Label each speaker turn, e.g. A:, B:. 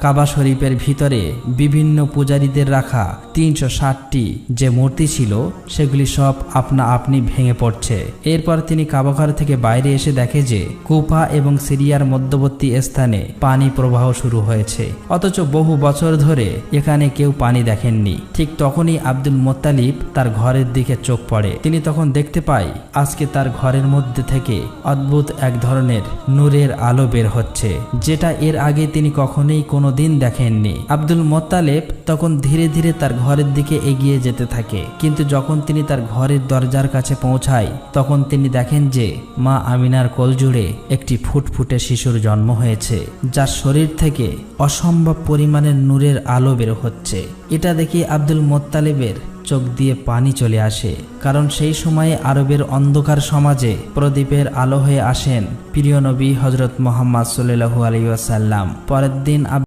A: কাবা শরীফের ভিতরে বিভিন্ন পূজারীদের রাখা ৩৬০টি যে মূর্তি ছিল সেগুলি সব আপনা আপনি ভেঙে পড়ছে। এরপর তিনি কাবাঘর থেকে বাইরে এসে দেখে যে কুফা এবং সিরিয়ার মধ্যবর্তী স্থানে পানি প্রবাহ শুরু হয়েছে, অথচ বহু বছর ধরে এখানে কেউ পানি দেখেননি। ঠিক তখনই আব্দুল মোত্তালিব তার ঘরের দিকে চোখ পড়ে। তিনি তখন দেখতে পায় আজকে তার ঘরের মধ্যে থেকে অদ্ভুত এক ধরনের নূরের আলো বের হচ্ছে, যেটা এর আগে তিনি কখনোই দিন দেখেননি। আব্দুল মোত্তালেব তখন ধীরে ধীরে তার ঘরের দিকে এগিয়ে যেতে থাকে, কিন্তু যখন তিনি তার ঘরের দরজার কাছে পৌঁছায় তখন তিনি দেখেন যে মা আমিনার কোলজুড়ে একটি ফুটফুটে শিশুর জন্ম হয়েছে, যার শরীর থেকে অসম্ভব পরিমাণের নূরের আলো বের হচ্ছে। এটা দেখে আব্দুল মোত্তালেবের চোখ দিয়ে পানি চলে আসে, কারণ সেই সময়ে আরবের অন্ধকার সমাজে প্রদীপের আলো হয়ে আসেন প্রিয় নবী হযরত মুহাম্মদ সাল্লাল্লাহু আলাইহি ওয়াসাল্লাম। পরের দিন